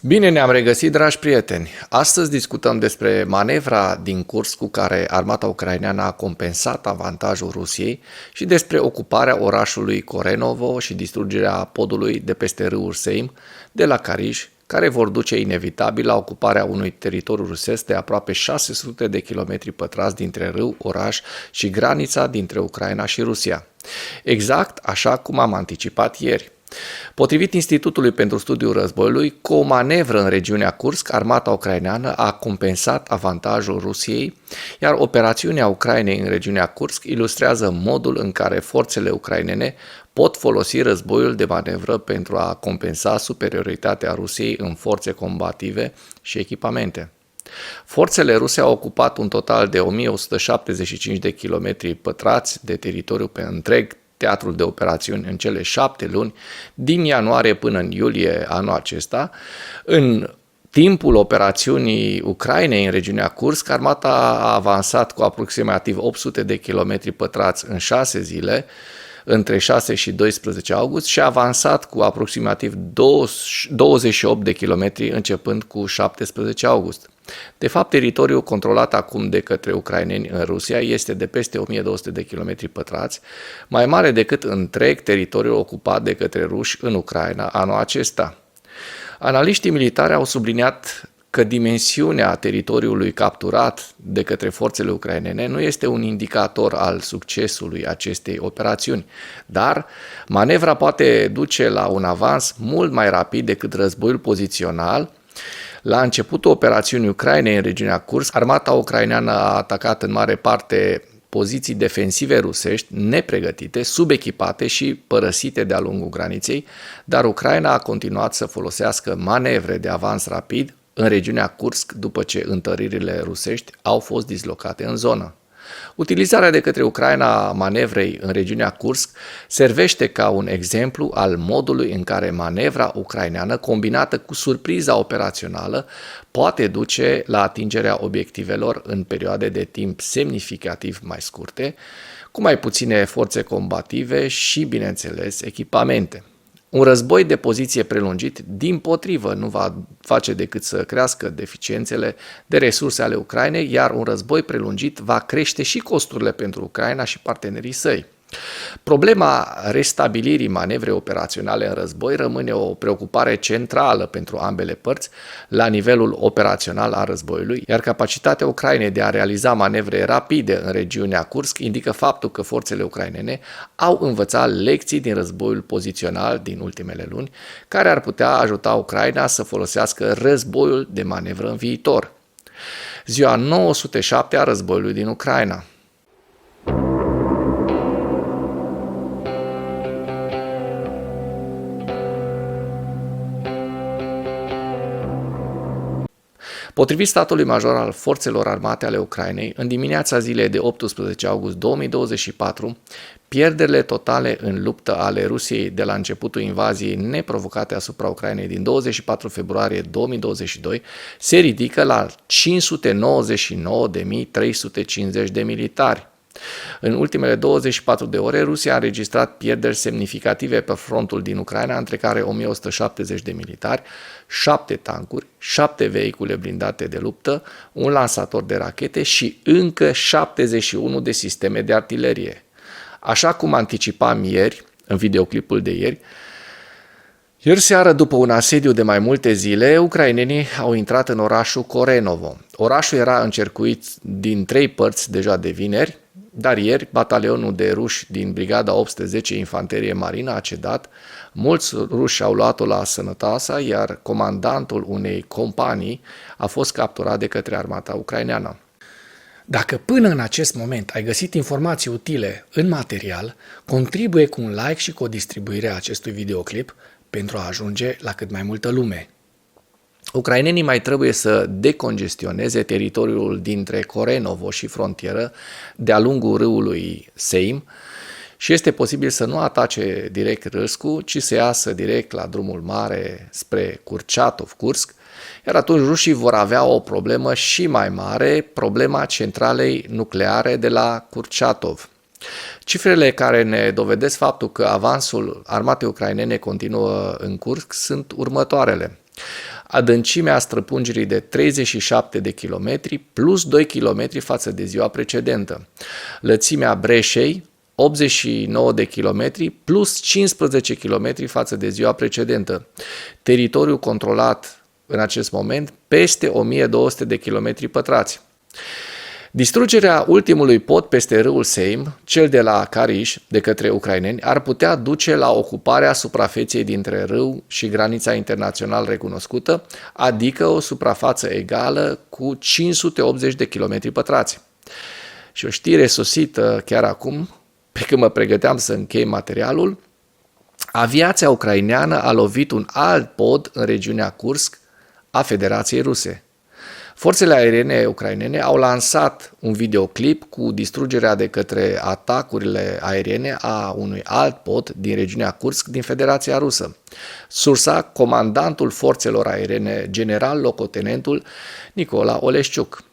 Bine ne-am regăsit, dragi prieteni! Astăzi discutăm despre manevra din curs cu care armata ucraineană a compensat avantajul Rusiei și despre ocuparea orașului Korenovo și distrugerea podului de peste râul Seim de la Karish, care vor duce inevitabil la ocuparea unui teritoriu rusesc de aproape 600 de kilometri pătrați dintre râu, oraș și granița dintre Ucraina și Rusia. Exact așa cum am anticipat ieri. Potrivit Institutului pentru Studiul Războiului, cu o manevră în regiunea Kursk, armata ucraineană a compensat avantajul Rusiei, iar operațiunea Ucrainei în regiunea Kursk ilustrează modul în care forțele ucrainene pot folosi războiul de manevră pentru a compensa superioritatea Rusiei în forțe combative și echipamente. Forțele ruse au ocupat un total de 1175 de kilometri pătrați de teritoriu pe întreg teatrul de operațiuni în cele 7 luni, din ianuarie până în iulie anul acesta. În timpul operațiunii Ucrainei în regiunea Kursk, armata a avansat cu aproximativ 800 de kilometri pătrați în 6 zile, între 6 și 12 august, și a avansat cu aproximativ 28 de kilometri începând cu 17 august. De fapt, teritoriul controlat acum de către ucraineni în Rusia este de peste 1200 de kilometri pătrați, mai mare decât întreg teritoriul ocupat de către ruși în Ucraina anul acesta. Analiștii militari au subliniat că dimensiunea teritoriului capturat de către forțele ucrainene nu este un indicator al succesului acestei operațiuni, dar manevra poate duce la un avans mult mai rapid decât războiul pozițional. La începutul operațiunii Ucrainei în regiunea Kursk, armata ucraineană a atacat în mare parte poziții defensive rusești nepregătite, subechipate și părăsite de-a lungul graniței, dar Ucraina a continuat să folosească manevre de avans rapid în regiunea Kursk după ce întăririle rusești au fost dislocate în zonă. Utilizarea de către Ucraina a manevrei în regiunea Kursk servește ca un exemplu al modului în care manevra ucraineană combinată cu surpriza operațională poate duce la atingerea obiectivelor în perioade de timp semnificativ mai scurte, cu mai puține forțe combative și, bineînțeles, echipamente. Un război de poziție prelungit, dimpotrivă, nu va face decât să crească deficiențele de resurse ale Ucrainei, iar un război prelungit va crește și costurile pentru Ucraina și partenerii săi. Problema restabilirii manevrei operaționale în război rămâne o preocupare centrală pentru ambele părți la nivelul operațional al războiului, iar capacitatea Ucrainei de a realiza manevre rapide în regiunea Kursk indică faptul că forțele ucrainene au învățat lecții din războiul pozițional din ultimele luni, care ar putea ajuta Ucraina să folosească războiul de manevră în viitor. Ziua 907 a războiului din Ucraina. Potrivit statului major al forțelor armate ale Ucrainei, în dimineața zilei de 18 august 2024, pierderile totale în luptă ale Rusiei de la începutul invaziei neprovocate asupra Ucrainei din 24 februarie 2022 se ridică la 599.350 de militari. În ultimele 24 de ore, Rusia a înregistrat pierderi semnificative pe frontul din Ucraina, între care 1170 de militari, 7 tancuri, 7 vehicule blindate de luptă, un lansator de rachete și încă 71 de sisteme de artilerie. Așa cum anticipam ieri, în videoclipul de ieri seară, după un asediu de mai multe zile, ucrainenii au intrat în orașul Korenovo. Orașul era încercuit din 3 părți deja de vineri, dar ieri batalionul de ruși din Brigada 810 Infanterie Marină a cedat, mulți ruși au luat-o la sănătoasa, iar comandantul unei companii a fost capturat de către armata ucraineană. Dacă până în acest moment ai găsit informații utile în material, contribuie cu un like și cu o distribuire a acestui videoclip pentru a ajunge la cât mai multă lume. Ucrainenii mai trebuie să decongestioneze teritoriul dintre Korenovo și frontieră de-a lungul râului Seim și este posibil să nu atace direct Râscu, ci să iasă direct la drumul mare spre Kurchatov-Kursk, iar atunci rușii vor avea o problemă și mai mare, problema centralei nucleare de la Kurchatov. Cifrele care ne dovedesc faptul că avansul armatei ucrainene continuă în curs sunt următoarele. adâncimea străpungerii de 37 de kilometri plus 2 kilometri față de ziua precedentă, lățimea breșei 89 de kilometri plus 15 kilometri față de ziua precedentă, teritoriul controlat în acest moment peste 1200 de kilometri pătrați. Distrugerea ultimului pod peste râul Seim, cel de la Karish, de către ucraineni, ar putea duce la ocuparea suprafeței dintre râu și granița internațional recunoscută, adică o suprafață egală cu 580 de kilometri pătrați. Și o știre sosită chiar acum, pe când mă pregăteam să închei materialul, aviația ucraineană a lovit un alt pod în regiunea Kursk a Federației Ruse. Forțele aeriene ucrainene au lansat un videoclip cu distrugerea de către atacurile aeriene a unui alt pod din regiunea Kursk din Federația Rusă. Sursa, comandantul forțelor aeriene, general-locotenentul Nicola Oleșciuc.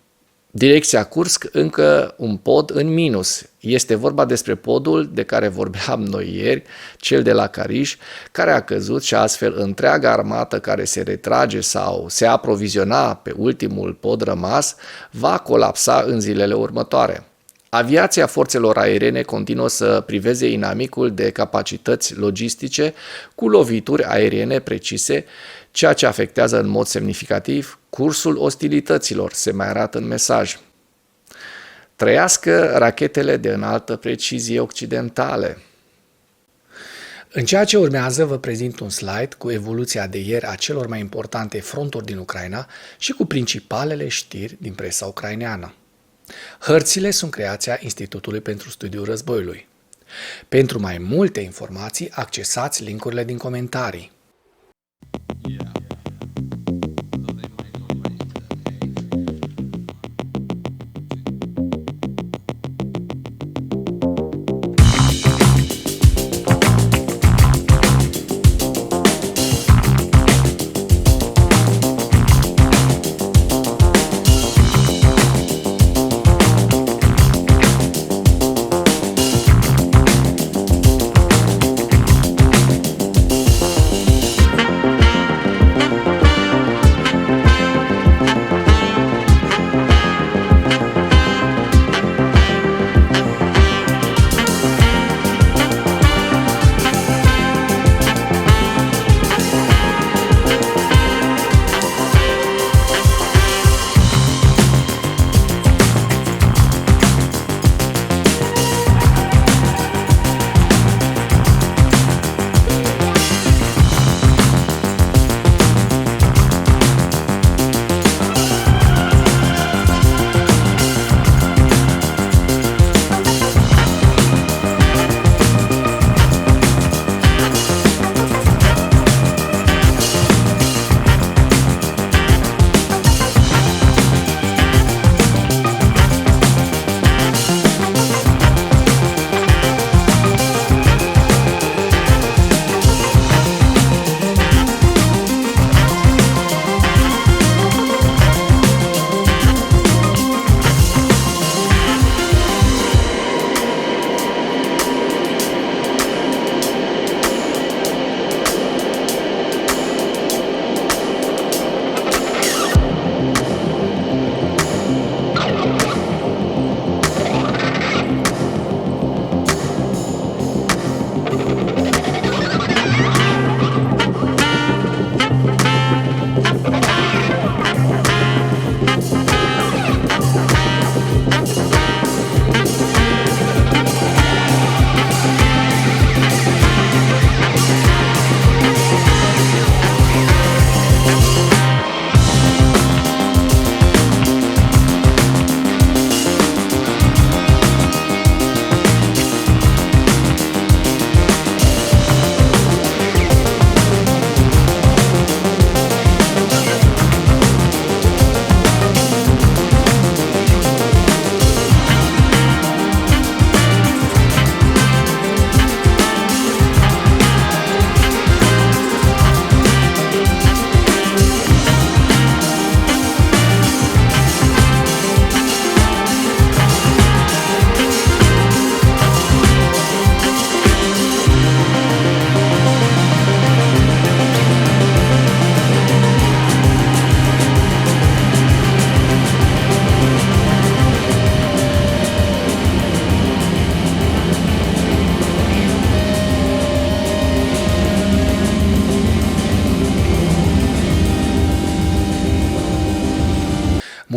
Direcția Kursk, încă un pod în minus. Este vorba despre podul de care vorbeam noi ieri, cel de la Karish, care a căzut și astfel întreaga armată care se retrage sau se aproviziona pe ultimul pod rămas va colapsa în zilele următoare. Aviația forțelor aeriene continuă să priveze inamicul de capacități logistice cu lovituri aeriene precise, ceea ce afectează în mod semnificativ cursul ostilităților, se mai arată în mesaj. Trăiască rachetele de înaltă precizie occidentale. În ceea ce urmează vă prezint un slide cu evoluția de ieri a celor mai importante fronturi din Ucraina și cu principalele știri din presa ucraineană. Hărțile sunt creația Institutului pentru Studiul Războiului. Pentru mai multe informații, accesați link-urile din comentarii.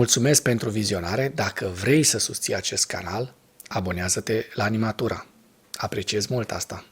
Mulțumesc pentru vizionare. Dacă vrei să susții acest canal, abonează-te la Animatura. Apreciez mult asta.